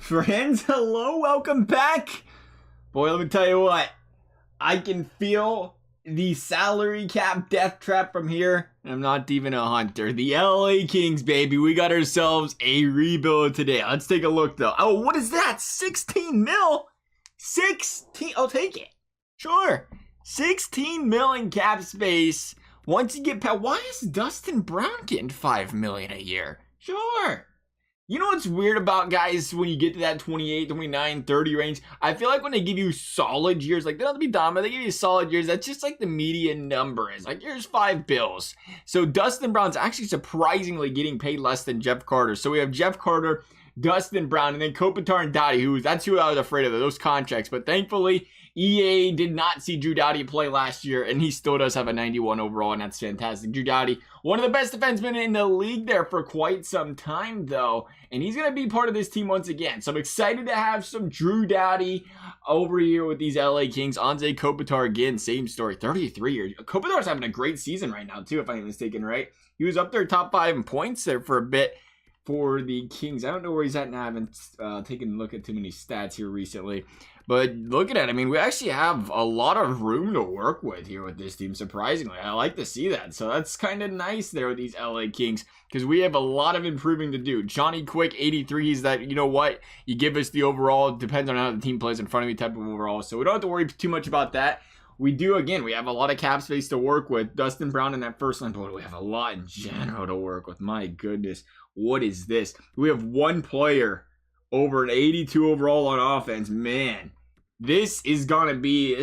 Friends, hello, welcome back. Boy, let me tell you what, I can feel the salary cap death trap from here. I'm not even a hunter. The LA Kings, baby, we got ourselves a rebuild today. Let's take a look though. Oh, what is that? 16 mil? 16, I'll take it. Sure. 16 mil in cap space. Once you get past, why is Dustin Brown getting 5 million a year? Sure. You know what's weird about guys when you get to that 28, 29, 30 range? I feel like when they give you solid years, like they don't have to be dominant, they give you solid years, that's just like the median number is. Like here's 5 bills. So Dustin Brown's actually surprisingly getting paid less than Jeff Carter. So we have Jeff Carter, Dustin Brown, and then Kopitar and Doughty, that's who I was afraid of, those contracts. But thankfully, EA did not see Drew Doughty play last year, and he still does have a 91 overall, and that's fantastic. Drew Doughty, one of the best defensemen in the league there for quite some time, though, and he's going to be part of this team once again. So I'm excited to have some Drew Doughty over here with these LA Kings. Anze Kopitar, again, same story, 33 years. Kopitar's having a great season right now, too, if I'm not mistaken, right? He was up there top 5 in points there for a bit for the Kings. I don't know where he's at now. I haven't taken a look at too many stats here recently. But look at it. I mean, we actually have a lot of room to work with here with this team, surprisingly. I like to see that. So that's kind of nice there with these LA Kings because we have a lot of improving to do. Johnny Quick, 83. He's that, you know what? You give us the overall. It depends on how the team plays in front of you type of overall. So we don't have to worry too much about that. We do, again, we have a lot of cap space to work with. Dustin Brown in that first line, but we have a lot in general to work with. My goodness. What is this? We have one player over an 82 overall on offense. Man, this is gonna be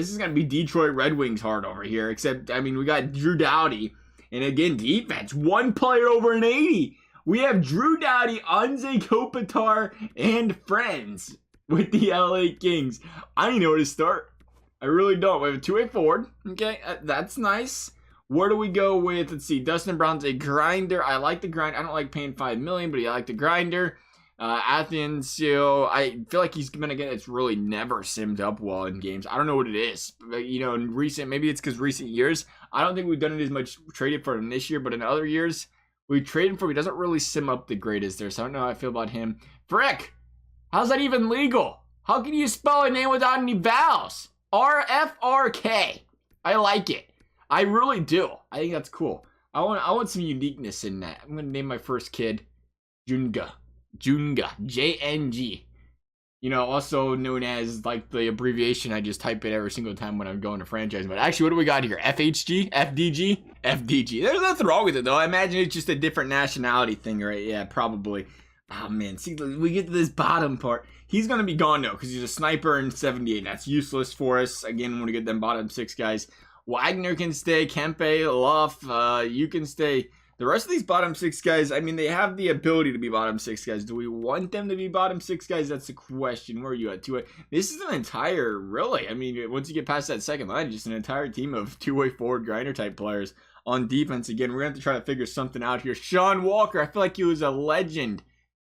Detroit Red Wings hard over here. Except, I mean, we got Drew Doughty, and again, defense. One player over an 80. We have Drew Doughty, Anze Kopitar, and friends with the LA Kings. I don't even know where to start. I really don't. We have a two-way forward. Okay, that's nice. Where do we go with, let's see, Dustin Brown's a grinder. I like the grind. I don't like paying $5 million, but I like the grinder. Athens, so I feel like he's gonna get, it's really never simmed up well in games. I don't know what it is. But, you know, in recent, maybe it's because recent years, I don't think we've done it as much traded for him this year, but in other years, we traded for him. He doesn't really sim up the greatest there, so I don't know how I feel about him. Frick! How's that even legal? How can you spell a name without any vowels? R-F-R-K. I like it. I really do. I think that's cool. I want some uniqueness in that. I'm gonna name my first kid Junga, J-N-G. You know, also known as like the abbreviation. I just type it every single time when I'm going to franchise. But actually, what do we got here? FHG, FDG, FDG. There's nothing wrong with it though. I imagine it's just a different nationality thing, right? Yeah, probably. Oh man, see, we get to this bottom part. He's gonna be gone though because he's a sniper in 78. That's useless for us. Again, when we get them bottom 6 guys. Wagner can stay, Kempe, Luff, you can stay. The rest of these bottom 6 guys, I mean, they have the ability to be bottom 6 guys. Do we want them to be bottom 6 guys? That's the question. Where are you at? This is an entire, really, I mean, once you get past that second line, just an entire team of two-way forward grinder type players on defense. Again, we're going to have to try to figure something out here. Sean Walker, I feel like he was a legend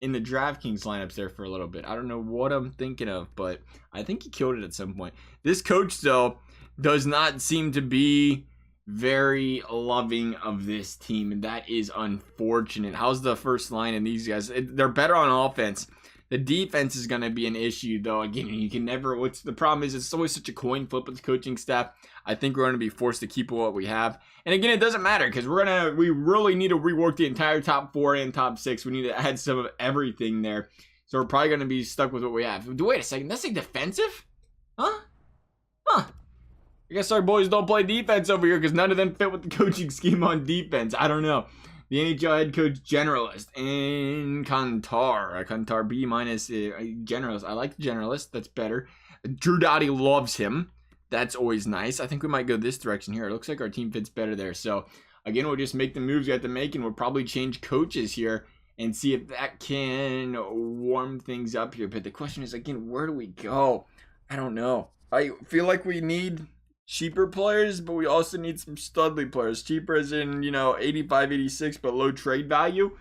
in the DraftKings lineups there for a little bit. I don't know what I'm thinking of, but I think he killed it at some point. This coach, though, does not seem to be very loving of this team, and that is unfortunate. How's the first line and these guys? They're better on offense. The defense is going to be an issue, though. Again, you can never, what's the problem is it's always such a coin flip with the coaching staff. I think we're going to be forced to keep what we have. And again, it doesn't matter because we really need to rework the entire top 4 and top 6. We need to add some of everything there. So we're probably going to be stuck with what we have. Wait a second, that's like defensive? Huh? I guess our boys don't play defense over here because none of them fit with the coaching scheme on defense. I don't know. The NHL head coach generalist in Kantar B minus generalist. I like the generalist. That's better. Drew Doughty loves him. That's always nice. I think we might go this direction here. It looks like our team fits better there. So again, we'll just make the moves we have to make, and we'll probably change coaches here and see if that can warm things up here. But the question is, again, where do we go? I don't know. I feel like we need cheaper players, but we also need some studly players. Cheaper as in, you know, 85, 86, but low trade value.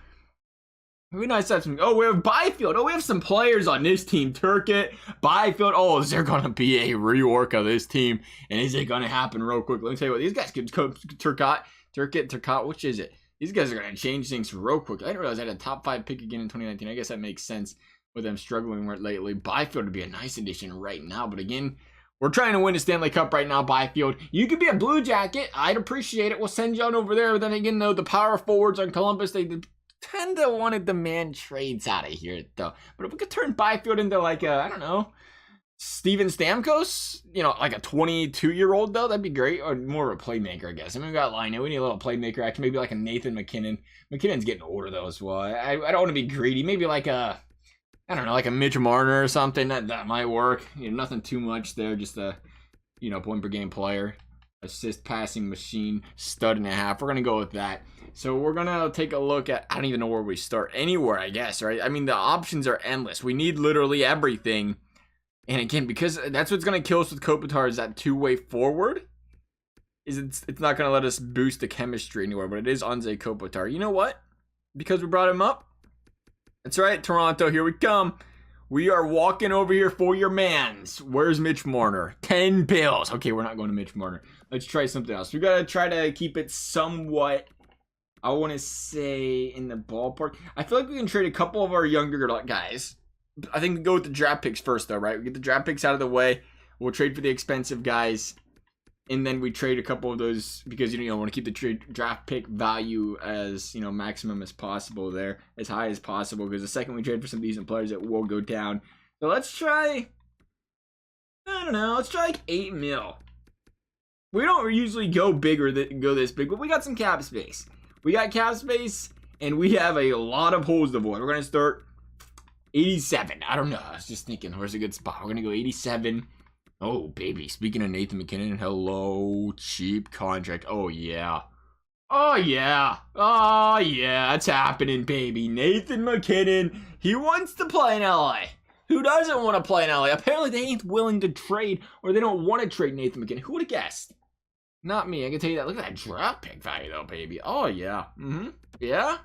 It'd be nice to have some. Oh, we have Byfield. Oh, we have some players on this team. Turkett, Byfield. Oh, is there going to be a rework of this team? And is it going to happen real quick? Let me tell you what. These guys could go Turkett, which is it? These guys are going to change things real quick. I didn't realize I had a top 5 pick again in 2019. I guess that makes sense. with them struggling lately. Byfield would be a nice addition right now. But again, we're trying to win a Stanley Cup right now, Byfield. You could be a Blue Jacket. I'd appreciate it. We'll send you on over there. But then again, though, the power forwards on Columbus, they tend to want to demand trades out of here, though. But if we could turn Byfield into like a, I don't know, Steven Stamkos, you know, like a 22-year-old, though, that'd be great. Or more of a playmaker, I guess. I mean, we got Line. We need a little playmaker action. Maybe like a Nathan McKinnon. McKinnon's getting older, though, as well. I don't want to be greedy. Maybe like a, I don't know, like a Mitch Marner or something. That might work. You know, nothing too much there. Just a, you know, point per game player. Assist passing machine. Stud and a half. We're going to go with that. So we're going to take a look at, I don't even know where we start. Anywhere, I guess, right? I mean, the options are endless. We need literally everything. And again, because that's what's going to kill us with Kopitar is that two-way forward. It's not going to let us boost the chemistry anywhere, but it is Anze Kopitar. You know what? Because we brought him up. That's right, Toronto, here we come. We are walking over here for your mans. Where's Mitch Marner? 10 bills. Okay, we're not going to Mitch Marner. Let's try something else. We got to try to keep it somewhat, I want to say, in the ballpark. I feel like we can trade a couple of our younger guys. I think we go with the draft picks first, though, right? We get the draft picks out of the way. We'll trade for the expensive guys. And then we trade a couple of those because, you know, want to keep the draft pick value as, you know, maximum as possible there. As high as possible. Because the second we trade for some decent players, it will go down. So let's try, I don't know, let's try like 8 mil. We don't usually go bigger, go this big, but we got some cap space. We got cap space, and we have a lot of holes to avoid. We're going to start 87. I don't know. I was just thinking, where's a good spot? We're going to go 87. Oh, baby. Speaking of Nathan McKinnon, hello. Cheap contract. Oh, yeah. Oh, yeah. Oh, yeah. It's happening, baby. Nathan McKinnon. He wants to play in LA. Who doesn't want to play in LA? Apparently, they ain't willing to trade, or they don't want to trade Nathan McKinnon. Who would have guessed? Not me. I can tell you that. Look at that draft pick value, though, baby. Oh, yeah. Yeah?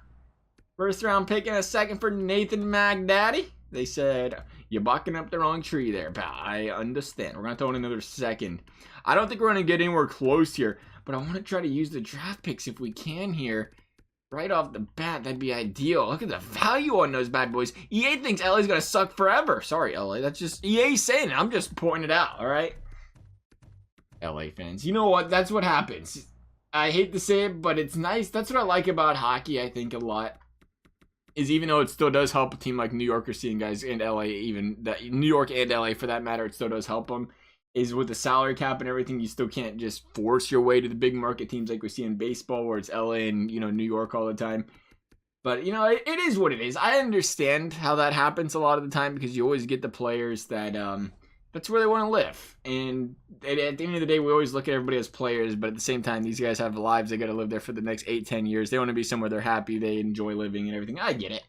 First round pick and a second for Nathan McDaddy. They said, you're barking up the wrong tree there, pal. I understand. We're going to throw in another second. I don't think we're going to get anywhere close here, but I want to try to use the draft picks if we can here. Right off the bat, that'd be ideal. Look at the value on those bad boys. EA thinks LA's going to suck forever. Sorry, LA. That's just EA saying it. I'm just pointing it out, all right? LA fans. You know what? That's what happens. I hate to say it, but it's nice. That's what I like about hockey, I think, a lot. Is even though it still does help a team like New York or seeing guys in LA, even that New York and LA for that matter, it still does help them. Is with the salary cap and everything, you still can't just force your way to the big market teams like we see in baseball, where it's LA and, you know, New York all the time. But, you know, it is what it is. I understand how that happens a lot of the time because you always get the players that that's where they want to live. And at the end of the day, we always look at everybody as players, but at the same time, these guys have lives. They got to live there for the next 8-10 years. They want to be somewhere they're happy, they enjoy living and everything. I get it.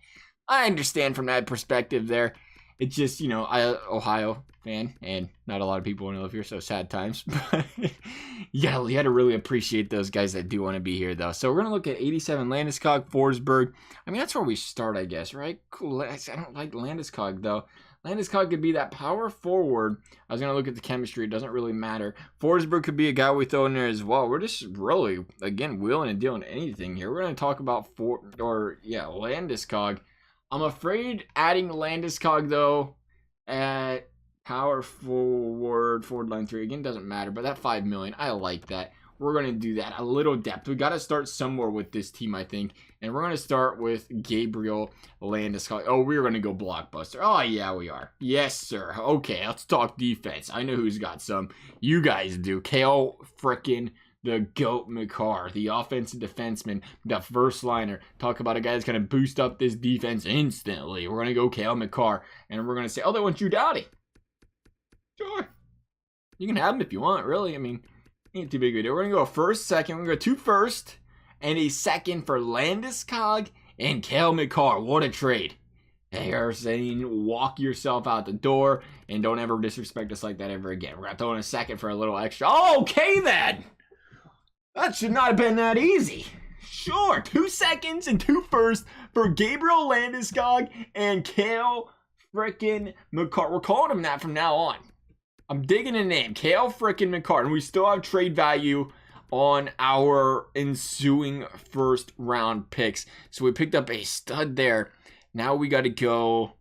I understand from that perspective there. It's just, you know, Ohio fan, and not a lot of people want to live here, so sad times. But yeah, you got to really appreciate those guys that do want to be here, though. So we're going to look at 87 Landeskog, Forsberg. I mean, that's where we start, I guess, right? Cool. I don't like Landeskog, though. Landeskog could be that power forward. I was going to look at the chemistry. It doesn't really matter. Forsberg could be a guy we throw in there as well. We're just really, again, wheeling and dealing anything here. We're going to talk about Landeskog. I'm afraid adding Landeskog, though, at power forward line 3, again, doesn't matter. But that $5 million, I like that. We're going to do that. A little depth. We got to start somewhere with this team, I think. And we're going to start with Gabriel Landeskog. Oh, we're going to go blockbuster. Oh, yeah, we are. Yes, sir. Okay, let's talk defense. I know who's got some. You guys do. Kale frickin' the GOAT McCarr, the offensive defenseman, the first liner. Talk about a guy that's going to boost up this defense instantly. We're going to go Kale McCarr. And we're going to say, oh, they want Drew Doughty. Sure. You can have him if you want, really. I mean, ain't too big of a deal. We're going to go first, second. We're going to go 2 first and a second for Landeskog and Kale McCarr. What a trade. They are saying walk yourself out the door and don't ever disrespect us like that ever again. We're going to throw in a second for a little extra. Oh, okay, then. That should not have been that easy. Sure, 2 seconds and 2 first for Gabriel Landeskog and Kale frickin' McCarr. We're calling him that from now on. I'm digging a name, Kale frickin' McCarr, and we still have trade value on our ensuing first round picks. So we picked up a stud there. Now we got to go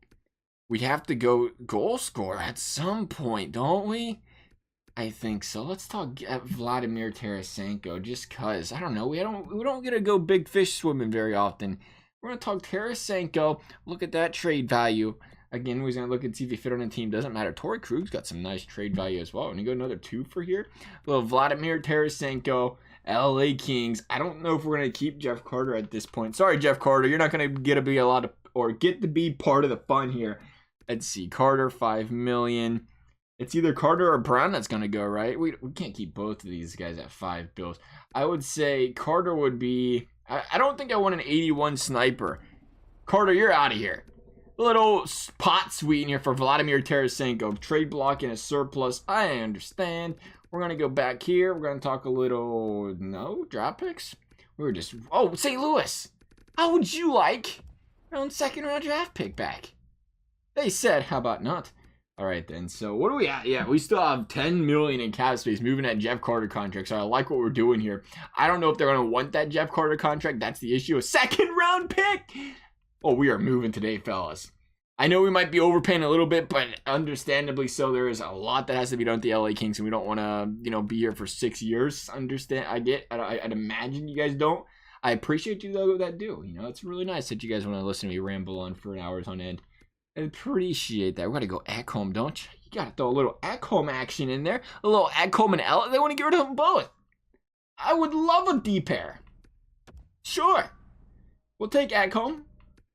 We have to go goal scorer at some point, don't we? I think so. Let's talk Vladimir Tarasenko, just cause I don't know. We don't get to go big fish swimming very often. We're gonna talk Tarasenko. Look at that trade value. Again, we're gonna look and see if he fit on a team. Doesn't matter. Torrey Krug's got some nice trade value as well. And you go another 2 for here. Little Vladimir Tarasenko, LA Kings. I don't know if we're gonna keep Jeff Carter at this point. Sorry, Jeff Carter, you're not gonna get to be a lot of or get to be part of the fun here. Let's see, Carter, $5 million. It's either Carter or Brown that's going to go, right? We can't keep both of these guys at $5 billion. I would say Carter would be... I don't think I want an 81 sniper. Carter, you're out of here. Little pot sweetener for Vladimir Tarasenko. Trade block and a surplus. I understand. We're going to go back here. We're going to talk a little... No? Draft picks? We were just... Oh, St. Louis. How would you like your own second round draft pick back? They said, how about not? All right, then. So what are we at? Yeah, we still have $10 million in cap space moving that Jeff Carter contract. So I like what we're doing here. I don't know if they're going to want that Jeff Carter contract. That's the issue. A second round pick. Oh, we are moving today, fellas. I know we might be overpaying a little bit, but understandably so. There is a lot that has to be done with the LA Kings, and we don't want to, be here for 6 years. Understand? I get. I'd imagine you guys don't. I appreciate you though that do. It's really nice that you guys want to listen to me ramble on for hours on end. I appreciate that. We got to go Ekholm, don't you? You got to throw a little Ekholm action in there. A little Ekholm and Ellis. They want to get rid of them both. I would love a D pair. Sure. We'll take Ekholm.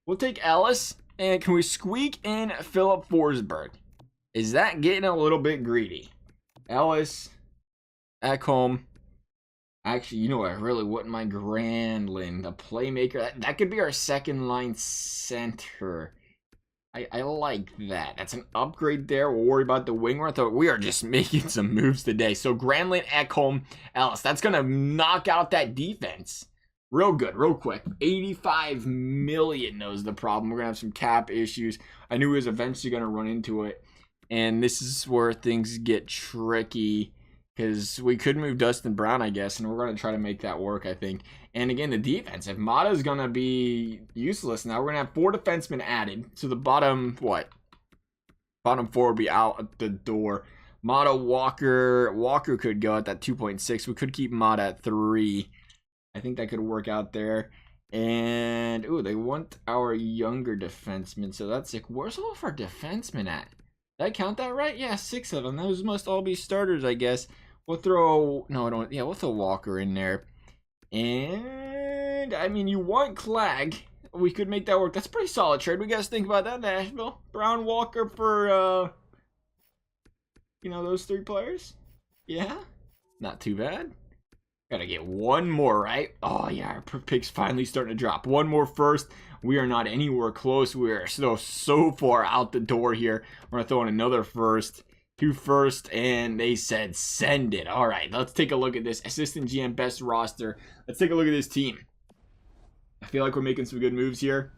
We'll take Ellis. And can we squeak in Philip Forsberg? Is that getting a little bit greedy? Ellis. Ekholm. Actually, you know what I really wouldn't mind? Granlund, the playmaker. That could be our second line center. I like that. That's an upgrade there. We'll worry about the winger. I thought we are just making some moves today. So Granlund, Ekholm, Ellis. That's going to knock out that defense. Real good, real quick. 85 million knows the problem. We're going to have some cap issues. I knew he was eventually going to run into it. And this is where things get tricky. Because we could move Dustin Brown, I guess, and we're going to try to make that work, I think. And again, the defense. If Mata's going to be useless now, we're going to have 4 defensemen added. So the bottom, Bottom 4 will be out at the door. Mata, Walker. Walker could go at that 2.6. We could keep Mata at 3. I think that could work out there. And, ooh, they want our younger defensemen. So that's like, where's all of our defensemen at? Did I count that right? Yeah, 6 of them. Those must all be starters, I guess. We'll throw... No, I don't... Yeah, we'll throw Walker in there. And... I mean, you want Clag. We could make that work. That's a pretty solid trade. We guys think about that, Nashville. Brown, Walker for, those 3 players? Yeah? Not too bad. Gotta get one more, right? Oh, yeah, our pick's finally starting to drop. One more first. We are not anywhere close. We are still so far out the door here. We're going to throw in another first. 2 first, and they said send it. All right, let's take a look at this. Assistant GM best roster. Let's take a look at this team. I feel like we're making some good moves here.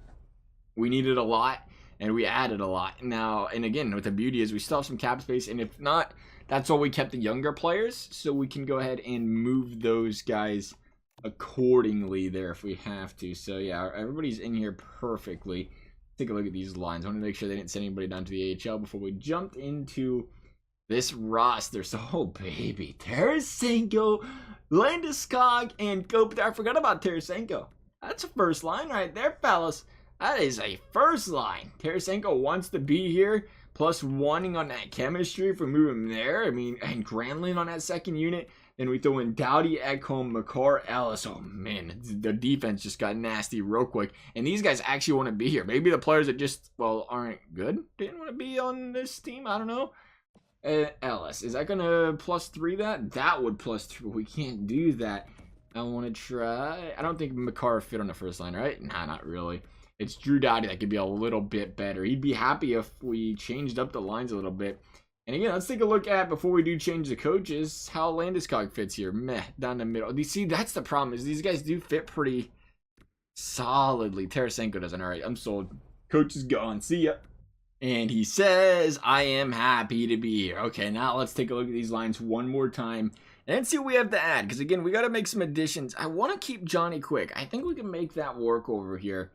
We needed a lot, and we added a lot. Now, and again, what the beauty is we still have some cap space, and if not, that's why we kept the younger players, so we can go ahead and move those guys accordingly there if we have to. So, yeah, everybody's in here perfectly. Take a look at these lines. I want to make sure they didn't send anybody down to the AHL before we jumped into this roster. So, oh, baby. Tarasenko, Landeskog, and Kopitar. I forgot about Tarasenko. That's a first line right there, fellas. That is a first line. Tarasenko wants to be here. Plus wanting on that chemistry if we move him there. I mean, and Granlund on that second unit. Then we throw in Doughty, Ekholm, McCarr, Ellis. Oh, man. The defense just got nasty real quick. And these guys actually want to be here. Maybe the players that just, aren't good didn't want to be on this team. I don't know. Ellis. Is that going to +3 that? That would +2. But we can't do that. I want to try. I don't think McCarr fit on the first line, right? Nah, not really. It's Drew Doughty that could be a little bit better. He'd be happy if we changed up the lines a little bit. And again, let's take a look at, before we do change the coaches, how Landeskog fits here. Meh, down the middle. You see, that's the problem, is these guys do fit pretty solidly. Tarasenko doesn't. All right, I'm sold. Coach is gone. See ya. And he says, I am happy to be here. Okay, now let's take a look at these lines one more time and see what we have to add. Because again, we got to make some additions. I want to keep Johnny Quick. I think we can make that work over here.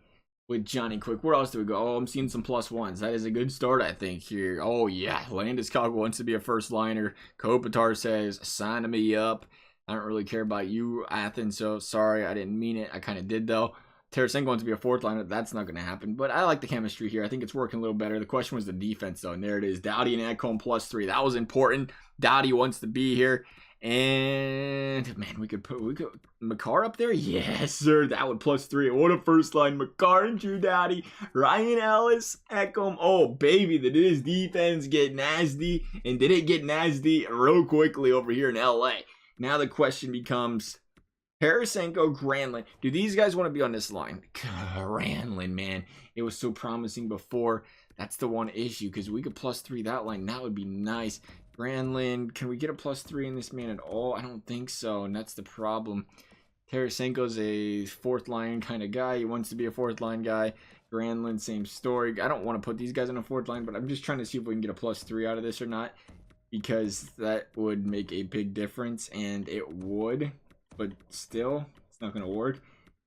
with Johnny Quick. Where else do we go? Oh, I'm seeing some +1s. That is a good start, I think, here. Oh, yeah. Landeskog wants to be a first liner. Kopitar says, sign me up. I don't really care about you, Athens, so sorry. I didn't mean it. I kind of did, though. Tarasenko wants to be a fourth liner. That's not going to happen. But I like the chemistry here. I think it's working a little better. The question was the defense, though. And there it is. Doughty and Ekholm +3. That was important. Doughty wants to be here. And man, we could Makar up there. Yes, sir. That would +3. What a first line. Makar and Drew Doughty, Ryan Ellis, Ekholm. Oh baby, did his defense get nasty? And did it get nasty real quickly over here in LA? Now the question becomes, Tarasenko, Granlund. Do these guys want to be on this line? Granlund, man, it was so promising before. That's the one issue, because we could +3 that line. That would be nice. Granlund, can we get a +3 in this man at all? I don't think so, and that's the problem. Tarasenko's a fourth line kind of guy. He wants to be a fourth line guy. Granlund, same story. I don't want to put these guys on a fourth line, but I'm just trying to see if we can get a +3 out of this or not, because that would make a big difference, and it would, but still, it's not going to work.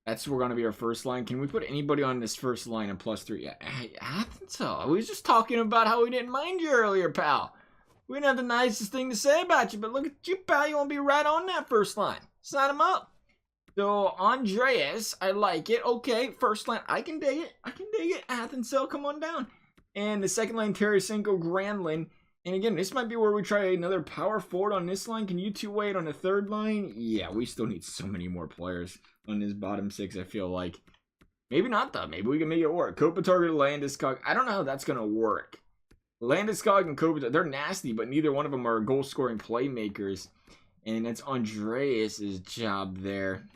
That's going to be our first line. Can we put anybody on this first line in +3? I think so. I was just talking about how we didn't mind you earlier, pal. We didn't have the nicest thing to say about you, but look at you, pal. You want to be right on that first line. Sign him up. So, Andreas, I like it. Okay, first line. I can dig it. I can dig it. Athens, come on down. And the second line, Tarasenko, Granlund. And again, this might be where we try another power forward on this line. Can you two wait on the third line? Yeah, we still need so many more players on this bottom six, I feel like. Maybe not, though. Maybe we can make it work. Kopitar to Landeskog. I don't know how that's going to work. Landeskog and Kopitar, they're nasty, but neither one of them are goal-scoring playmakers. And it's Andreas' job there.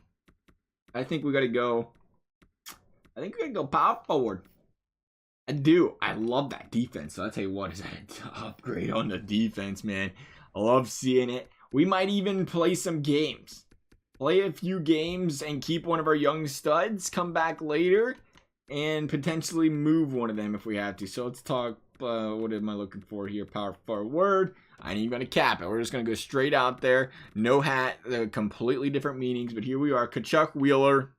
I think we got to go. I think we got to go power forward. I do. I love that defense. So I'll tell you what, is that an upgrade on the defense, man. I love seeing it. We might even play some games. Play a few games and keep one of our young studs. Come back later and potentially move one of them if we have to. So let's talk. What am I looking for here? Power forward. I ain't even going to cap it. We're just going to go straight out there. No hat. Completely different meanings. But here we are. Kachuk, Wheeler.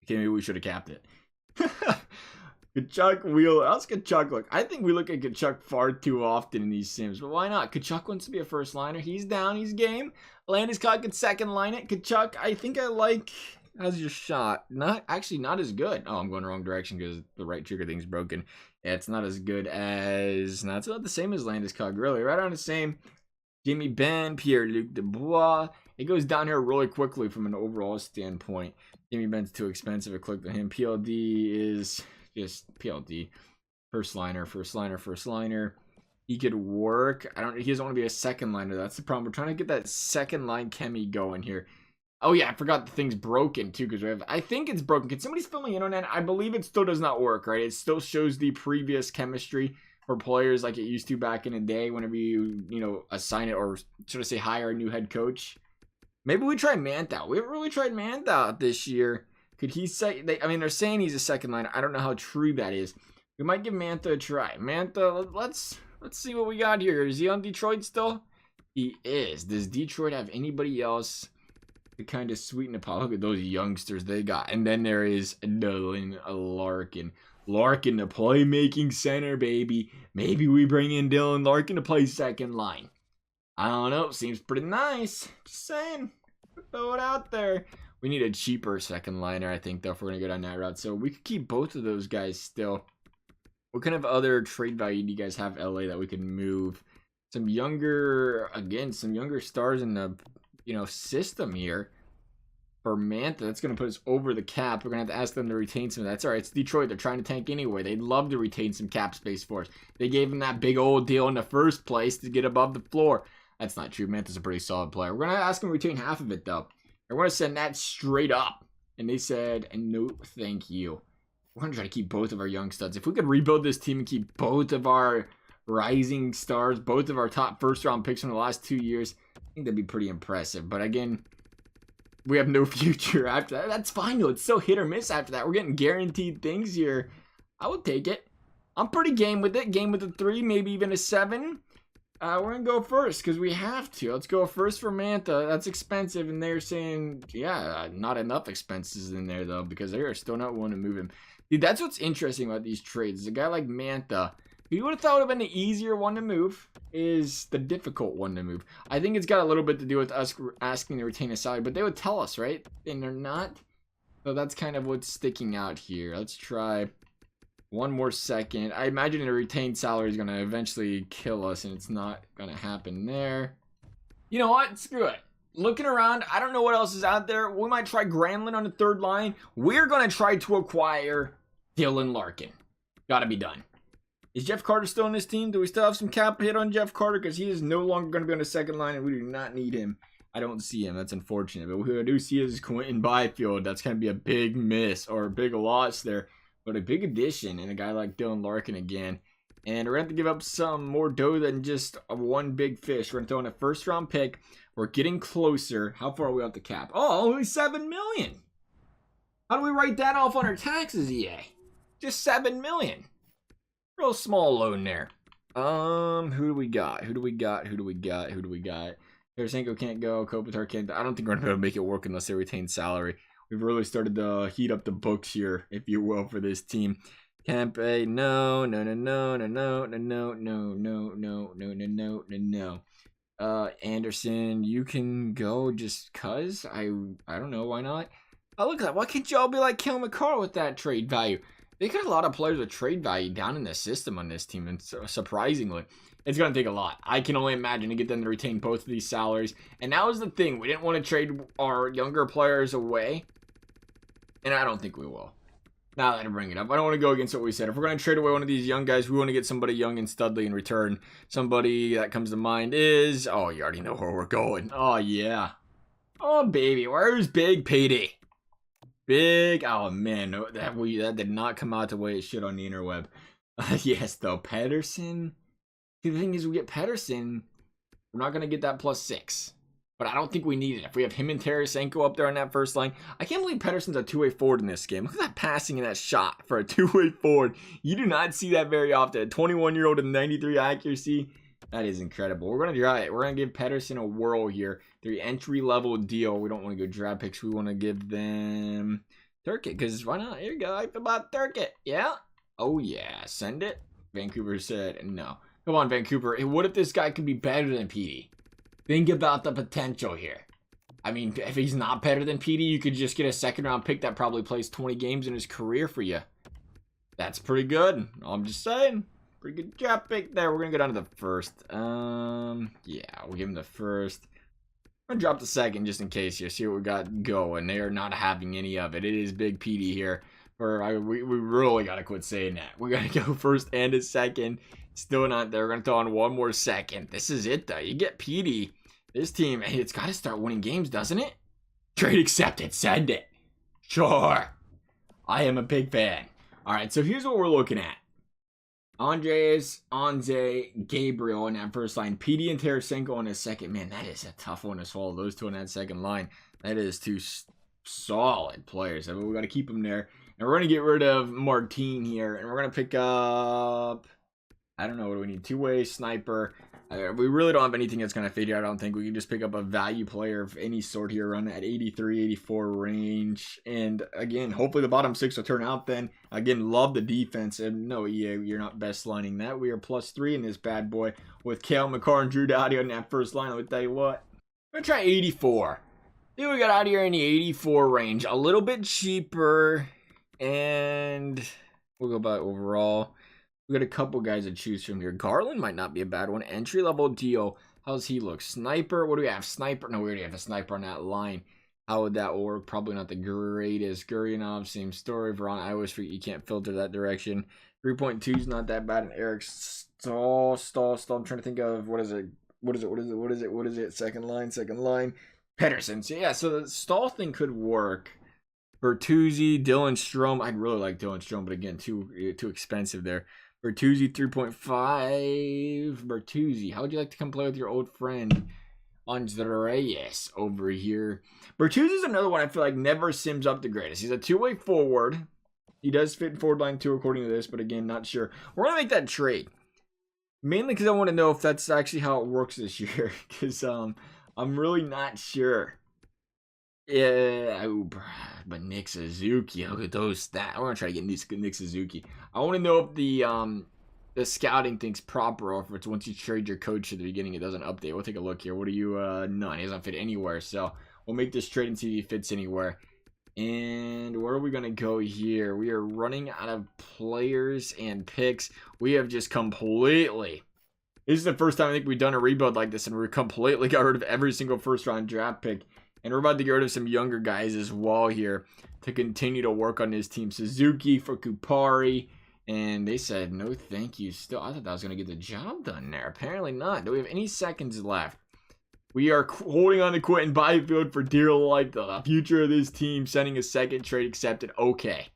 Okay, maybe we should have capped it. Kachuk, Wheeler. How's Kachuk look? I think we look at Kachuk far too often in these sims. But why not? Kachuk wants to be a first liner. He's down. He's game. Landeskog can second line it. Kachuk, I think I like... How's your shot? Not as good. Oh, I'm going the wrong direction because the right trigger thing's broken. Yeah, it's not as good as... No, it's about the same as Landeskog, really. Right on the same. Jimmy Benn, Pierre-Luc Dubois. It goes down here really quickly from an overall standpoint. Jimmy Benn's too expensive. I clicked on him. PLD is just PLD. First liner. He could work. He doesn't want to be a second liner. That's the problem. We're trying to get that second line chemi going here. Oh yeah, I forgot the thing's broken too, because we have, I think it's broken. Can somebody fill me in on that? I believe it still does not work, right? It still shows the previous chemistry for players like it used to back in the day whenever you assign it, or should I say hire a new head coach. Maybe we try Mantha. We haven't really tried Mantha this year. Could he say, they're saying he's a second liner. I don't know how true that is. We might give Mantha a try. Mantha, let's see what we got here. Is he on Detroit still? He is. Does Detroit have anybody else to kind of sweeten the pot? Look at those youngsters they got. And then there is Dylan Larkin. Larkin, the playmaking center, baby. Maybe we bring in Dylan Larkin to play second line. I don't know. Seems pretty nice. Just saying. Throw it out there. We need a cheaper second liner, I think, though, if we're going to go down that route. So we could keep both of those guys still. What kind of other trade value do you guys have, LA, that we can move? Some younger stars in the system here for Mantha. That's going to put us over the cap. We're going to have to ask them to retain some of that. That's all right. It's Detroit. They're trying to tank anyway. They'd love to retain some cap space for us. They gave them that big old deal in the first place to get above the floor. That's not true. Mantha's a pretty solid player. We're going to ask them to retain half of it, though. We're going to send that straight up. And they said, no, thank you. We're going to try to keep both of our young studs. If we could rebuild this team and keep both of our rising stars, both of our top first-round picks from the last 2 years, I think that'd be pretty impressive. But again, we have no future after that. That's fine, though. It's so hit or miss after that. We're getting guaranteed things here. I would take it. I'm pretty game with it. Game with a 3, maybe even a 7. We're going to go first because we have to. Let's go first for Mantha. That's expensive. And they're saying, yeah, not enough expenses in there, though, because they are still not willing to move him. Dude, that's what's interesting about these trades. A guy like Mantha, who you would have thought would have been the easier one to move, is the difficult one to move. I think it's got a little bit to do with us asking to retain a salary, but they would tell us, right? And they're not. So that's kind of what's sticking out here. Let's try one more second. I imagine a retained salary is going to eventually kill us, and it's not going to happen there. You know what? Screw it. Looking around, I don't know what else is out there. We might try Granlund on the third line. We're going to try to acquire Dylan Larkin. Got to be done. Is Jeff Carter still on this team? Do we still have some cap hit on Jeff Carter? Because he is no longer going to be on the second line, and we do not need him. I don't see him. That's unfortunate. But who I do see is Quentin Byfield. That's going to be a big miss or a big loss there. But a big addition in a guy like Dylan Larkin again. And we're going to have to give up some more dough than just one big fish. We're going to throw in a first-round pick. We're getting closer. How far are we off the cap? Oh, only $7 million. How do we write that off on our taxes, EA? Just $7 million. Real small loan there. Who do we got? Who do we got? Tarasenko can't go. Kopitar can't. I don't think we're going to be able to make it work unless they retain salary. We've really started to heat up the books here, if you will, for this team. Kempe, no. Anderson, you can go just cuz. I don't know, why not? Oh, look at that. Why can't y'all be like Cale Makar with that trade value? They got a lot of players with trade value down in the system on this team, and so, surprisingly, it's going to take a lot. I can only imagine to get them to retain both of these salaries. And that was the thing. We didn't want to trade our younger players away, and I don't think we will. Now that I bring it up, I don't want to go against what we said. If we're going to trade away one of these young guys, we want to get somebody young and studly in return. Somebody that comes to mind is... Oh, you already know where we're going. Oh, yeah. Oh, baby. Where's Big Petey? Big... Oh, man. No, that did not come out the way it should on the interweb. Yes, though. Pedersen. See, the thing is, we get Pedersen, we're not going to get that +6. But I don't think we need it. If we have him and Tarasenko up there on that first line. I can't believe Pedersen's a two-way forward in this game. Look at that passing and that shot for a two-way forward. You do not see that very often. A 21-year-old and 93 accuracy. That is incredible. We're going to try it. We're going to give Pedersen a whirl here. The entry-level deal. We don't want to go draft picks. We want to give them Turkett. Because why not? Here you go. I feel about Turkett. Yeah? Oh, yeah. Send it. Vancouver said no. Come on, Vancouver. What if this guy could be better than Petey? Think about the potential here. I mean, if he's not better than Petey, you could just get a second-round pick that probably plays 20 games in his career for you. That's pretty good. I'm just saying. Pretty good draft pick there. We're going to go down to the first. Yeah, we'll give him the first. I'm going to drop the second just in case you see what we got going. They are not having any of it. It is Big Petey here. We really got to quit saying that. We got to go first and a second. Still not there. We're going to throw on one more second. This is it, though. You get Petey. This team, hey, it's got to start winning games, doesn't it? Trade accepted. Send it. Sure. I am a big fan. All right, so here's what we're looking at. Andres, Anze, Gabriel in that first line. Petey and Tarasenko on his second. Man, that is a tough one to swallow. Those two on that second line. That is two solid players. I mean, we got to keep them there. And we're going to get rid of Martin here. And we're going to pick up... I don't know. What do we need? Two-way sniper. We really don't have anything that's going to fit here. I don't think we can just pick up a value player of any sort here, run at 83, 84 range. And again, hopefully the bottom six will turn out then. Again, love the defense. And no, EA, you're not best lining that. We are +3 in this bad boy with Cale Makar and Drew Doughty on that first line. Let me tell you what. I'm going to try 84. See what we got out here in the 84 range. A little bit cheaper. And we'll go by overall. We got a couple guys to choose from here. Garland might not be a bad one. Entry-level deal. How's he look? Sniper. What do we have? Sniper. No, we already have a sniper on that line. How would that work? Probably not the greatest. Guryanov, same story. Veron, I always forget you can't filter that direction. 3.2 is not that bad. And Eric Stahl. I'm trying to think of, what is it? Second line. Pedersen. So yeah, so the Stahl thing could work. Bertuzzi, Dylan Strome. I'd really like Dylan Strome, but again, too expensive there. Bertuzzi 3.5. Bertuzzi, how would you like to come play with your old friend Andreas over here? Bertuzzi's another one I feel like never sims up the greatest. He's a two-way forward. He does fit in forward line 2 according to this, but again, not sure. We're going to make that trade. Mainly because I want to know if that's actually how it works this year. Because I'm really not sure. Yeah, but Nick Suzuki, look at those stats. I want to try to get Nick Suzuki. I want to know if the scouting thing's proper, or if it's once you trade your coach at the beginning, it doesn't update. We'll take a look here. What are you? None. He doesn't fit anywhere. So we'll make this trade and see if he fits anywhere. And where are we gonna go here? We are running out of players and picks. We have just completely. This is the first time I think we've done a rebuild like this, and we completely got rid of every single first-round draft pick. And we're about to get rid of some younger guys as well here to continue to work on this team. Suzuki for Kupari. And they said, no thank you still. I thought that was going to get the job done there. Apparently not. Do we have any seconds left? We are holding on to Quentin Byfield for dear life. The future of this team. Sending a second trade accepted. Okay.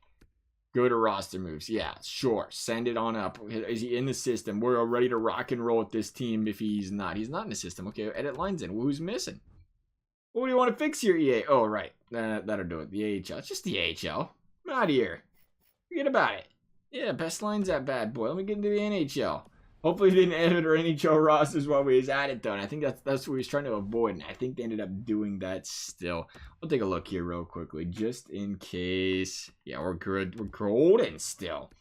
Go to roster moves. Yeah, sure. Send it on up. Is he in the system? We're all ready to rock and roll with this team if he's not. He's not in the system. Okay, edit lines in. Who's missing? What do you want to fix here, EA? Oh, right. That'll do it. The AHL. It's just the AHL. I'm out of here. Forget about it. Yeah, best line's that bad boy. Let me get into the NHL. Hopefully they didn't edit our NHL rosters while we was at it, though. And I think that's what he was trying to avoid. And I think they ended up doing that still. We'll take a look here real quickly, just in case. Yeah, we're good. We're golden still.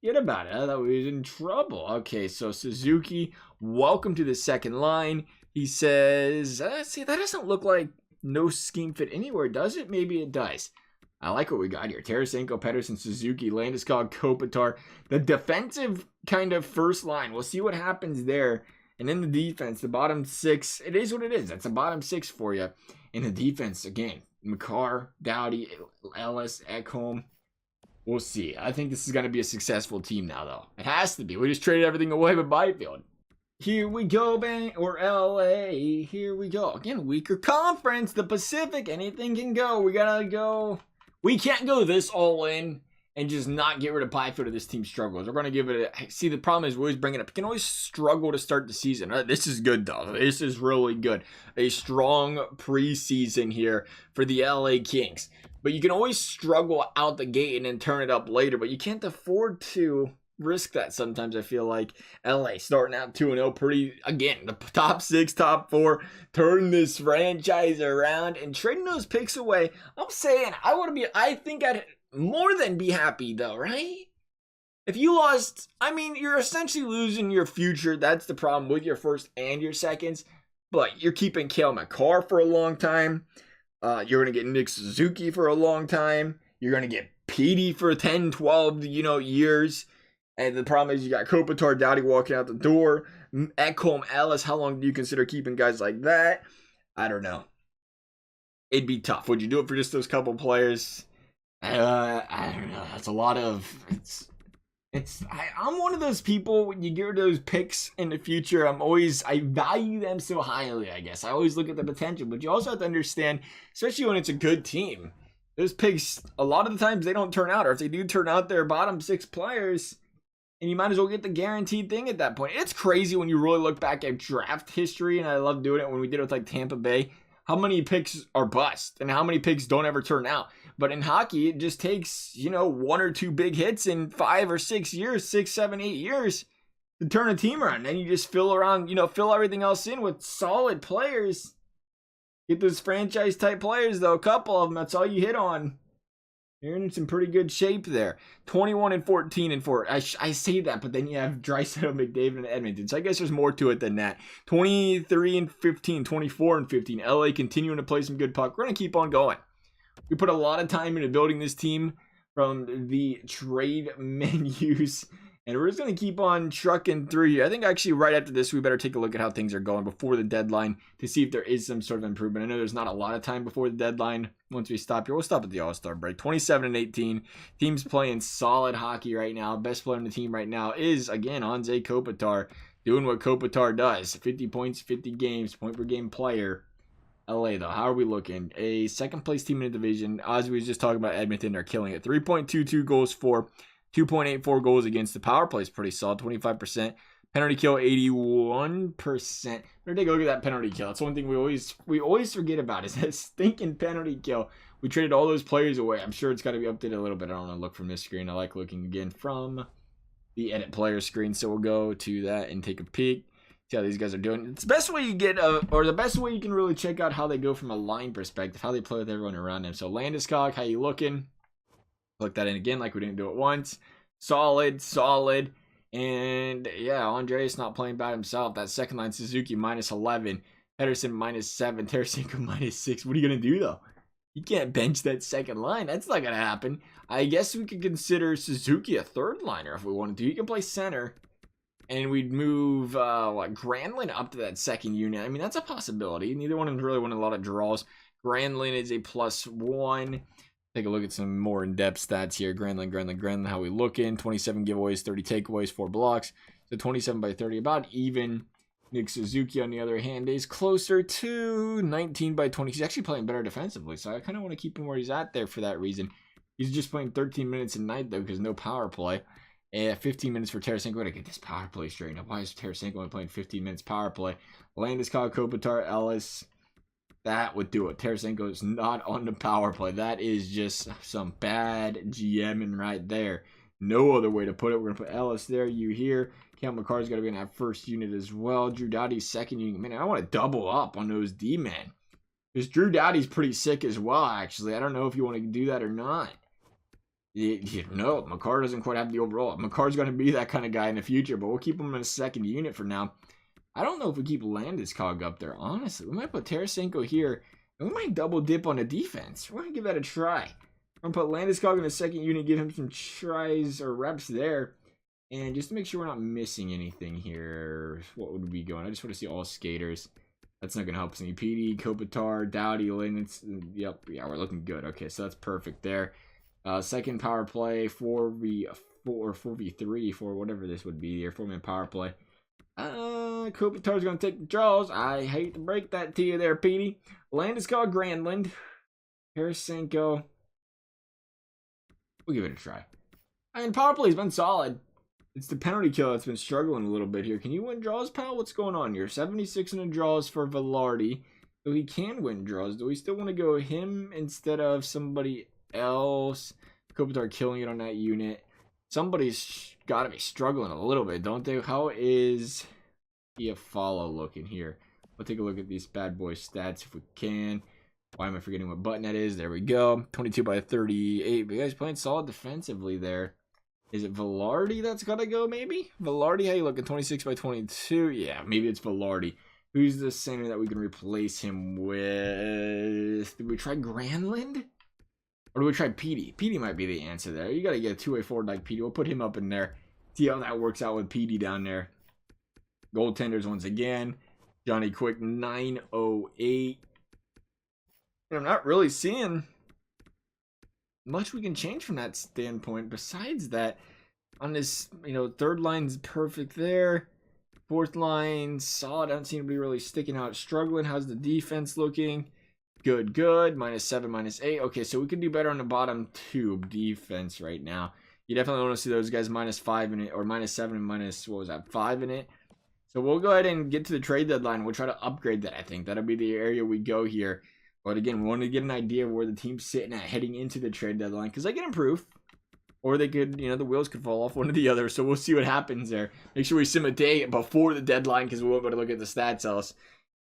Forget about it. I thought we was in trouble. Okay, so Suzuki, welcome to the second line. He says, see, that doesn't look like no scheme fit anywhere, does it? Maybe it does. I like what we got here. Tarasenko, Pettersson, Suzuki, Landeskog, Kopitar. The defensive kind of first line. We'll see what happens there. And in the defense, the bottom six, it is what it is. That's a bottom six for you. In the defense, again, McCarr, Doughty, Ellis, Ekholm. We'll see. I think this is going to be a successful team now, though. It has to be. We just traded everything away with Byfield. Here we go, bang, or LA. Here we go. Again, weaker conference, the Pacific. Anything can go. We got to go. We can't go this all in and just not get rid of Byfield if this team struggles. We're going to give it a... See, the problem is we always bring it up. You can always struggle to start the season. This is good, though. This is really good. A strong preseason here for the LA Kings. But you can always struggle out the gate and then turn it up later. But you can't afford to risk that sometimes. I feel like LA starting out 2-0 pretty, again, the top 6, top 4, turn this franchise around and trading those picks away. I'm saying I think I'd more than be happy though, right? If you lost, I mean, you're essentially losing your future. That's the problem with your first and your seconds, but you're keeping Cale Makar for a long time. You're going to get Nick Suzuki for a long time. You're going to get Petey for 10, 12, years. And the problem is you got Kopitar, Doughty walking out the door. Ekholm, Ellis, how long do you consider keeping guys like that? I don't know. It'd be tough. Would you do it for just those couple players? I don't know. That's a lot of... I'm one of those people, when you get rid of those picks in the future, I value them so highly, I guess. I always look at the potential. But you also have to understand, especially when it's a good team, those picks, a lot of the times they don't turn out. Or if they do turn out, they're bottom 6 players. And you might as well get the guaranteed thing at that point. It's crazy when you really look back at draft history, and I love doing it when we did it with like Tampa Bay. How many picks are bust and how many picks don't ever turn out. But in hockey, it just takes, 1 or 2 big hits in 5 or 6 years, 6, 7, 8 years to turn a team around. Then you just fill everything else in with solid players. Get those franchise type players, though. A couple of them, that's all you hit on. You're in some pretty good shape there. 21-14-4. I say that, but then you have Draisaitl, McDavid, and Edmonton. So I guess there's more to it than that. 23-15, 24-15. LA continuing to play some good puck. We're going to keep on going. We put a lot of time into building this team from the trade menus. And we're just going to keep on trucking through here. I think actually right after this, we better take a look at how things are going before the deadline to see if there is some sort of improvement. I know there's not a lot of time before the deadline. Once we stop here, we'll stop at the All-Star break. 27-18. Team's playing solid hockey right now. Best player on the team right now is, again, Anze Kopitar. Doing what Kopitar does. 50 points, 50 games, point per game player. LA, though, how are we looking? A second-place team in the division. As we was just talking about, Edmonton, they're killing it. 3.22 goals for. 2.84 goals against. The power play is pretty solid, 25%. Penalty kill, 81%. We're gonna take a look at that penalty kill. That's one thing we always forget about is that stinking penalty kill. We traded all those players away. I'm sure it's got to be updated a little bit. I don't want to look from this screen. I like looking again from the edit player screen. So we'll go to that and take a peek. See how these guys are doing. It's the best way you get, or the best way you can really check out how they go from a line perspective, how they play with everyone around them. So Landeskog, how you looking? Look that in again, like we didn't do it once. Solid, solid. And yeah, Andreas not playing bad himself. That second line, Suzuki -11. Pedersen -7. Tarasenko -6. What are you going to do, though? You can't bench that second line. That's not going to happen. I guess we could consider Suzuki a third liner if we wanted to. He can play center. And we'd move, Granlund up to that second unit. I mean, that's a possibility. Neither one of them really won a lot of draws. Granlund is a +1. Take a look at some more in-depth stats here. Granlund, how we looking? 27 giveaways, 30 takeaways, 4 blocks. So 27 by 30, about even. Nick Suzuki, on the other hand, is closer to 19 by 20. He's actually playing better defensively, so I kind of want to keep him where he's at there for that reason. He's just playing 13 minutes a night, though, because no power play. 15 minutes for Tarasenko. Gotta get this power play straightened up. Why is Tarasenko only playing 15 minutes power play? Landeskog, Kopitar, Ellis. That would do it. Tarasenko is not on the power play. That is just some bad GMing right there. No other way to put it. We're going to put Ellis there. You here. Cam McCarr's got to be in that first unit as well. Drew Doughty's second unit. Man, I want to double up on those D-men. Because Drew Doughty's pretty sick as well, actually. I don't know if you want to do that or not. No, McCarr doesn't quite have the overall. McCarr's going to be that kind of guy in the future, but we'll keep him in a second unit for now. I don't know if we keep Landeskog up there, honestly. We might put Tarasenko here, and we might double dip on the defense. We're going to give that a try. I'm going to put Landeskog in the second unit, give him some tries or reps there. And just to make sure we're not missing anything here, what would we go on? I just want to see all skaters. That's not going to help us any. PD, Kopitar, Doughty, Lynn. Yep, yeah, we're looking good. Okay, so that's perfect there. Second power play, 4v4 or 4v3 for whatever this would be here. 4-man power play. Kopitar's going to take the draws. I hate to break that to you there, Petey. Landeskog, Granlund. Tarasenko. We'll give it a try. I mean, power play's been solid. It's the penalty kill that's been struggling a little bit here. Can you win draws, pal? What's going on here? 76 in the draws for Velarde. So he can win draws. Do we still want to go him instead of somebody else? Kopitar killing it on that unit. Somebody's got to be struggling a little bit, don't they? How is Iafallo looking here? We'll take a look at these bad boy stats if we can. Why am I forgetting what button that is? There we go. 22 by 38. But you guys playing solid defensively there. Is it Velarde that's got to go, maybe? Velarde, how you looking? 26 by 22? Yeah, maybe it's Velarde. Who's the center that we can replace him with? Did we try Granlund? Or do we try Petey? Petey might be the answer there. You got to get a two-way forward like Petey. We'll put him up in there. See how that works out with Petey down there. Goaltenders once again. Johnny Quick, 908. And I'm not really seeing much we can change from that standpoint. Besides that, on this, third line's perfect there. Fourth line, solid. I don't seem to be really sticking out. Struggling. How's the defense looking? Good. -7, -8. Okay, so we could do better on the bottom two defense right now. You definitely want to see those guys -5 in it, or -7 and 5 in it. So we'll go ahead and get to the trade deadline. We'll try to upgrade that, I think. That'll be the area we go here. But again, we want to get an idea of where the team's sitting at heading into the trade deadline, because they can improve. Or they could, the wheels could fall off one or the other. So we'll see what happens there. Make sure we sim a day before the deadline, because we won't go to look at the stats else.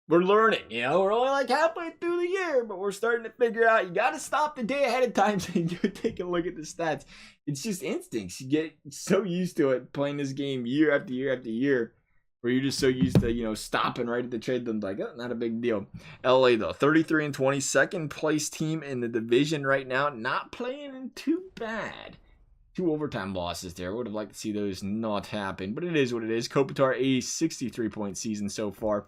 We're learning, we're only like halfway through the year, but we're starting to figure out you got to stop the day ahead of time so you can take a look at the stats. It's just instincts. You get so used to it playing this game year after year after year, where you're just so used to, stopping right at the trade deadline, like, oh, not a big deal. LA, though, 33 and 20, second place team in the division right now, not playing too bad. 2 overtime losses there. Would have liked to see those not happen, but it is what it is. Kopitar, a 63-point season so far.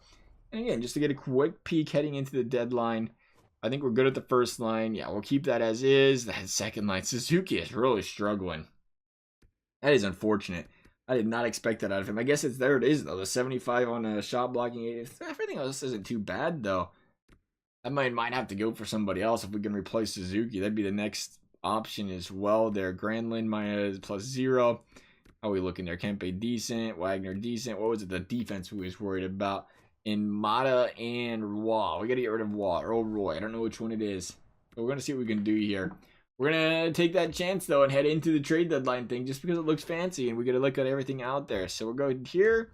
And again, just to get a quick peek heading into the deadline, I think we're good at the first line. Yeah, we'll keep that as is. That second line, Suzuki is really struggling. That is unfortunate. I did not expect that out of him. I guess there it is, though. The 75 on a shot blocking. Everything else isn't too bad, though. I might have to go for somebody else if we can replace Suzuki. That'd be the next option as well there. Granlund +0. How are we looking there? Kempe decent. Wagner decent. What was it? The defense we was worried about. In Mata and Roy. We got to get rid of Roy. Or Roy. I don't know which one it is. But we're going to see what we can do here. We're going to take that chance, though, and head into the trade deadline thing just because it looks fancy and we got to look at everything out there. So we're going here.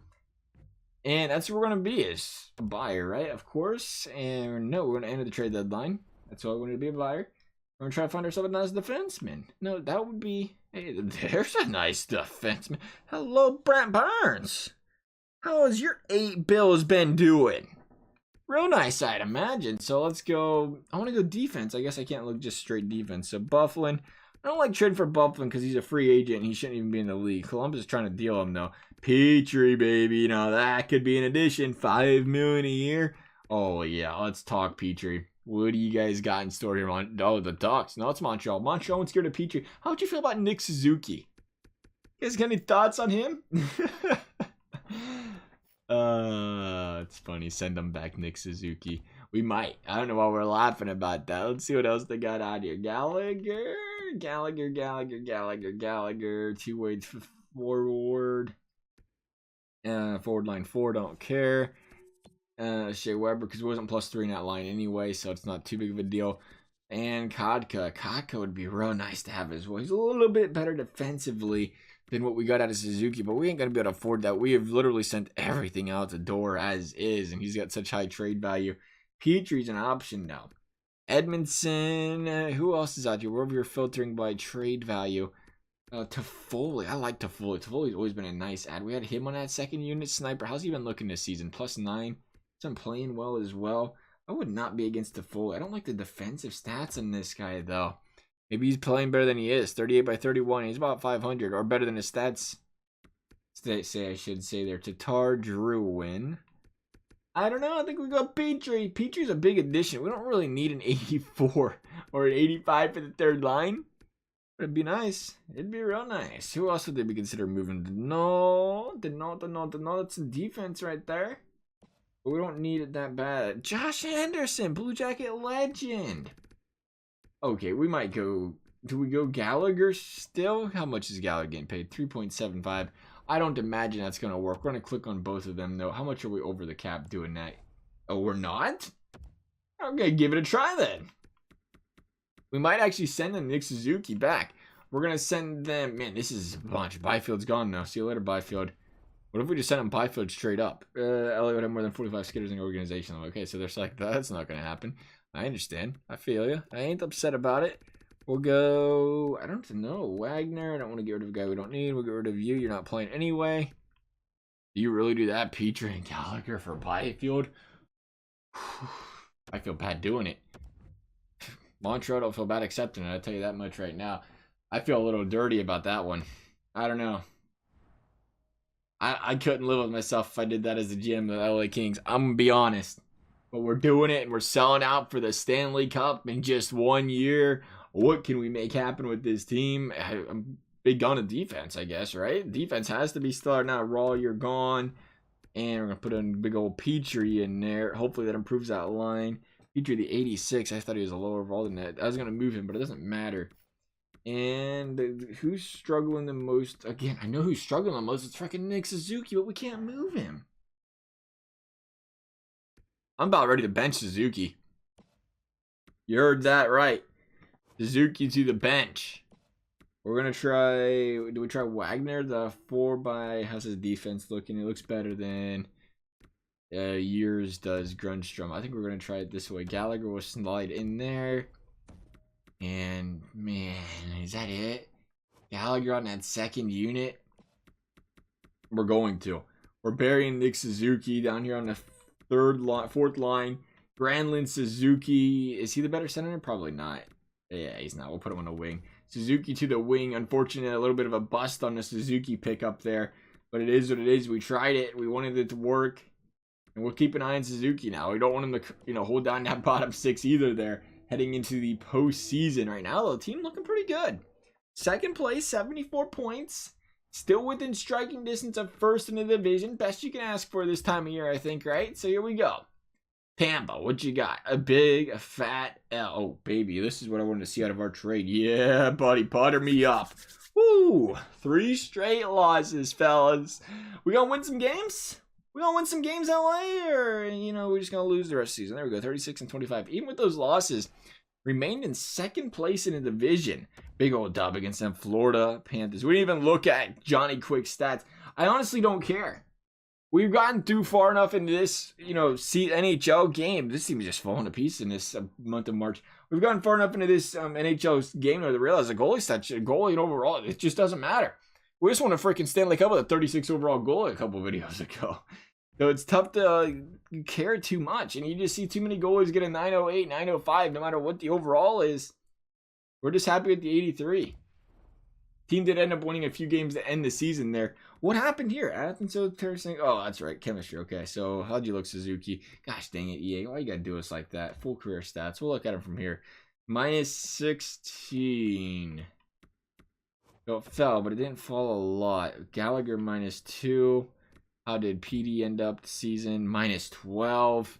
And that's what we're going to be, is a buyer, right? Of course. And no, we're going to enter the trade deadline. That's why we wanted to be a buyer. We're going to try to find ourselves a nice defenseman. No, that would be... Hey, there's a nice defenseman. Hello, Brent Burns. How has your 8 bills been doing? Real nice, I'd imagine. So let's go. I want to go defense. I guess I can't look just straight defense. So Bufflin. I don't like trading for Bufflin because he's a free agent and he shouldn't even be in the league. Columbus is trying to deal him, though. Petrie, baby. Now that could be an addition. $5 million a year. Oh, yeah. Let's talk Petrie. What do you guys got in store here? Oh, the Ducks. No, it's Montreal. Montreal went scared of Petrie. How would you feel about Nick Suzuki? You guys got any thoughts on him? It's funny. Send them back, Nick Suzuki. We might. I don't know why we're laughing about that. Let's see what else they got out here. Gallagher. 2-way forward. Forward line 4. Don't care. Shea Weber, because it wasn't +3 in that line anyway, so it's not too big of a deal. And Kodka. Kodka would be real nice to have as well. He's a little bit better defensively than what we got out of Suzuki, but we ain't going to be able to afford that. We have literally sent everything out the door as is, and he's got such high trade value. Petrie's an option now. Edmondson, who else is out here? Wherever you're filtering by trade value. Toffoli, I like Toffoli. Toffoli's always been a nice ad. We had him on that second unit. Sniper, how's he been looking this season? +9. He's been playing well as well. I would not be against Toffoli. I don't like the defensive stats on this guy, though. Maybe he's playing better than he is. 38 by 31. He's about 500, or better than his stats. I should say there. Tatar Druin. I don't know. I think we go Petrie. Petrie's a big addition. We don't really need an 84 or an 85 for the third line. But it'd be nice. It'd be real nice. Who else would they be considered moving? No. That's some defense right there. But we don't need it that bad. Josh Anderson, Blue Jacket legend. Okay, we might go. Do we go Gallagher still? How much is Gallagher getting paid? 3.75. I don't imagine that's going to work. We're going to click on both of them, though. How much are we over the cap doing that? Oh, we're not? Okay, give it a try then. We might actually send them Nick Suzuki back. We're going to send them... Man, this is a bunch. Byfield's gone now. See you later, Byfield. What if we just send him Byfield straight up? LA would have more than 45 skitters in the organization. Okay, so they're like, that's not going to happen. I understand. I feel you. I ain't upset about it. We'll go... I don't know. Wagner. I don't want to get rid of a guy we don't need. We'll get rid of you. You're not playing anyway. Do you really do that? Petrie and Gallagher for Byfield? I feel bad doing it. Montreal don't feel bad accepting it. I'll tell you that much right now. I feel a little dirty about that one. I don't know. I couldn't live with myself if I did that as the GM of the LA Kings. I'm going to be honest. But we're doing it, and we're selling out for the Stanley Cup in just 1 year. What can we make happen with this team? I'm big on the defense, I guess, right? Defense has to be starting out raw. You're gone. And we're going to put in big old Petrie in there. Hopefully that improves that line. Petrie, the 86. I thought he was a lower overall than that. I was going to move him, but it doesn't matter. And who's struggling the most? Again, I know who's struggling the most. It's freaking Nick Suzuki, but we can't move him. I'm about ready to bench Suzuki. You heard that right. Suzuki to the bench. We're going to try... Do we try Wagner? The 4x... How's his defense looking? It looks better than... Years does Grunstrom. I think we're going to try it this way. Gallagher will slide in there. And, man, is that it? Gallagher on that second unit? We're going to. We're burying Nick Suzuki down here on the fourth line. Granlund Suzuki. Is he the better center? Probably not. Yeah, he's not. We'll put him on the wing. Suzuki to the wing. Unfortunately, a little bit of a bust on the Suzuki pickup there. But it is what it is. We tried it. We wanted it to work. And we'll keep an eye on Suzuki now. We don't want him to, hold down that bottom 6 either there. Heading into the postseason right now. The team looking pretty good. Second place, 74 points. Still within striking distance of first in the division. Best you can ask for this time of year, I think, right? So here we go. Tampa, what you got? A big, fat L. Oh, baby, this is what I wanted to see out of our trade. Yeah, buddy, butter me up. Woo! 3 straight losses, fellas. We gonna win some games? We gonna win some games, LA? Or, we're just gonna lose the rest of the season. There we go, 36 and 25. Even with those losses, remained in second place in the division. Big old dub against them Florida Panthers. We didn't even look at Johnny Quick's stats. I honestly don't care. we've gotten through far enough into this, NHL game. This team is just falling to pieces in this month of March. We've gotten far enough into this NHL game to realize the goalie stats, goalie and overall, it just doesn't matter. We just won a freaking Stanley Cup with a 36 overall goalie a couple videos ago. So it's tough to care too much. And you just see too many goalies get a 908, 905, no matter what the overall is. We're just happy with the 83. Team did end up winning a few games to end the season there. What happened here? Athens, oh, that's right. Chemistry. Okay, so how'd you look, Suzuki? Gosh dang it, EA. Why you gotta do us like that? Full career stats. We'll look at them from here. Minus 16. So it fell, but it didn't fall a lot. Gallagher minus 2. How did PD end up the season? Minus 12.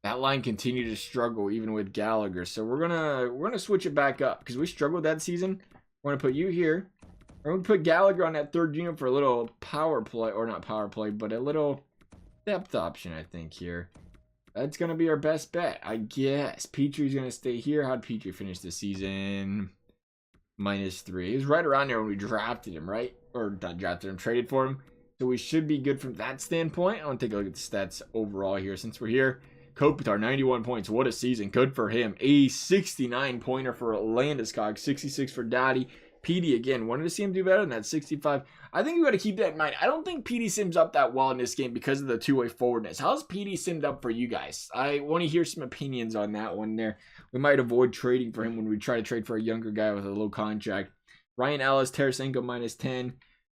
That line continued to struggle even with Gallagher. So we're gonna switch it back up because we struggled that season. We're gonna put you here. We're gonna put Gallagher on that third unit for a little power play, or not power play, but a little depth option, I think here. That's gonna be our best bet, I guess. Petrie's gonna stay here. How'd Petrie finish the season? Minus 3. He was right around there when we drafted him, right? Or not drafted him, traded for him. So we should be good from that standpoint. I want to take a look at the stats overall here since we're here. Kopitar, 91 points. What a season. Good for him. A 69-pointer for Landeskog. 66 for Daddy. PD, again, wanted to see him do better than that. 65. I think we got to keep that in mind. I don't think PD sims up that well in this game because of the two-way forwardness. How's PD simmed up for you guys? I want to hear some opinions on that one there. We might avoid trading for him when we try to trade for a younger guy with a low contract. Ryan Ellis, Tarasenko, minus 10.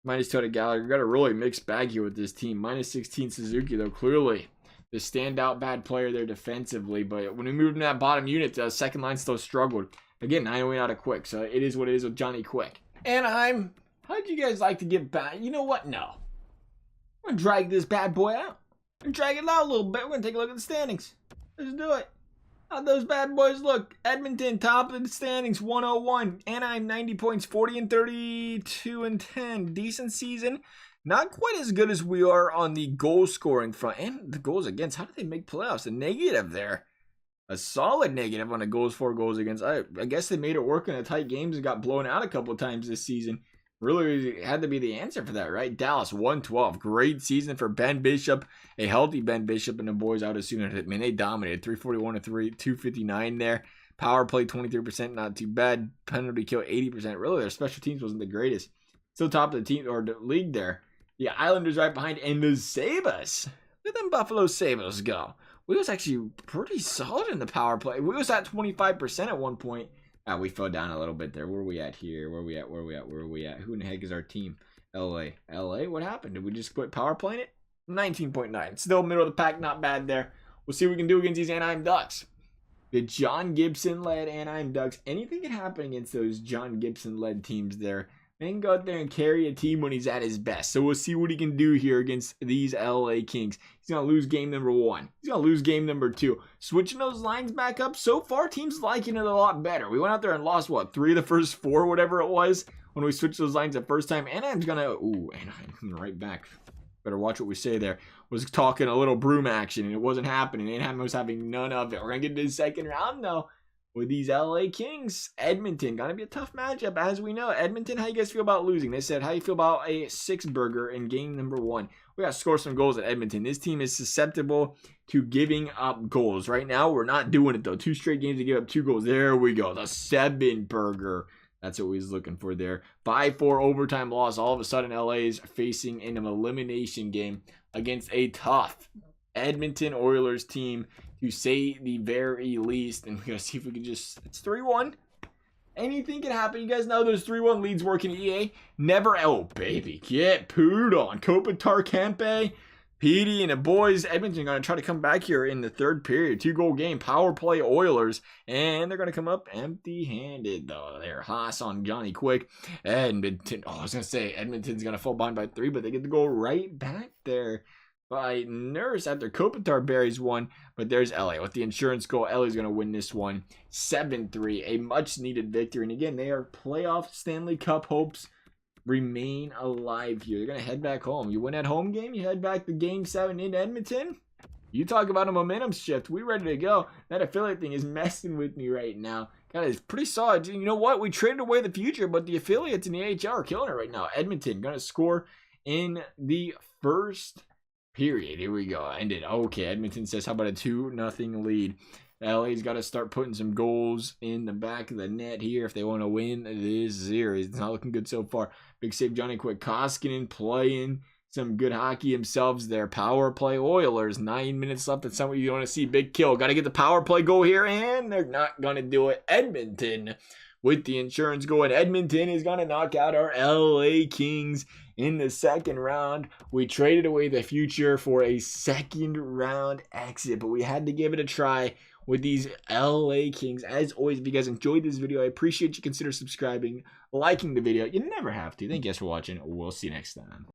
Minus 2 to Gallagher. We've got a really mixed bag here with this team. Minus 16 Suzuki, though, clearly the standout bad player there defensively. But when we moved in that bottom unit, the second line still struggled. Again, 908 out of Quick, so it is what it is with Johnny Quick. Anaheim, how'd you guys like to get back? You know what? No. I'm going to drag this bad boy out. And drag it out a little bit. We're going to take a look at the standings. Let's do it. How'd those bad boys look? Edmonton, top of the standings, 101. Anaheim, 90 points, 40 and 32 and 10. Decent season. Not quite as good as we are on the goal scoring front. And the goals against. How did they make playoffs? A negative there. A solid negative on the goals for, goals against. I guess they made it work in the tight games and got blown out a couple times this season. Really had to be the answer for that, right? Dallas, 112. Great season for Ben Bishop. A healthy Ben Bishop and the boys out as soon as it. Man, they dominated. 341 to 259 there. Power play, 23%. Not too bad. Penalty kill, 80%. Really, their special teams wasn't the greatest. Still top of the team or the league there. The Islanders right behind. And the Sabres. Look at them Buffalo Sabres go. We was actually pretty solid in the power play. We was at 25% at one point. We fell down a little bit there. Where are we at here? Where are we at? Who in the heck is our team? LA. What happened? Did we just quit power playing it? 19.9. Still middle of the pack. Not bad there. We'll see what we can do against these Anaheim Ducks. The John Gibson-led Anaheim Ducks. Anything can happen against those John Gibson-led teams there. Man, go out there and carry a team when he's at his best. So we'll see what he can do here against these LA Kings. He's going to lose game number 1. He's going to lose game number 2. Switching those lines back up, so far, teams liking it a lot better. We went out there and lost, 3 of the first 4, whatever it was, when we switched those lines the first time. Anaheim's going to, Anaheim, right back. Better watch what we say there. Was talking a little broom action, and it wasn't happening. Anaheim was having none of it. We're going to get to the second round, though. With these LA Kings. Edmonton, gonna be a tough matchup, as we know. Edmonton, how you guys feel about losing? They said, how you feel about a 6-burger in game number 1? We gotta score some goals at Edmonton. This team is susceptible to giving up goals. Right now, we're not doing it, though. 2 straight games to give up 2 goals. There we go. The 7-burger. That's what we was looking for there. 5-4 overtime loss. All of a sudden, LA is facing an elimination game against a tough Edmonton Oilers team, to say the very least. And we're going to see if we can just... It's 3-1. Anything can happen. You guys know those 3-1 leads work in EA. Never... Oh, baby. Get pooed on. Kopitar, Kempe, PD, and the boys. Edmonton going to try to come back here in the third period. 2-goal game. Power play Oilers. And they're going to come up empty-handed, though. There. Haas on Johnny Quick. Edmonton... Oh, I was going to say Edmonton's going to fall behind by 3, but they get to go right back there by Nurse after Kopitar buries one. But there's LA with the insurance goal. LA's going to win this one 7-3. A much needed victory. And again, they are playoff Stanley Cup hopes remain alive here. They're going to head back home. You win at home game, you head back to game 7 in Edmonton. You talk about a momentum shift. We ready to go. That affiliate thing is messing with me right now. God, it's pretty solid. You know what? We traded away the future, but the affiliates in the AHL are killing it right now. Edmonton going to score in the first Period. Here we go. Ended. Okay, Edmonton says, how about a 2-0 lead? LA's got to start putting some goals in the back of the net here if they want to win this series. It's not looking good so far. Big save, Johnny Koskinen playing some good hockey themselves there. Power play Oilers. 9 minutes left. That's something you want to see. Big kill. Got to get the power play goal here, and they're not going to do it. Edmonton with the insurance going. Edmonton is going to knock out our LA Kings in the second round. We traded away the future for a second round exit, but we had to give it a try with these LA Kings. As always, if you guys enjoyed this video, I appreciate you consider subscribing, liking the video. You never have to. Thank you guys for watching. We'll see you next time.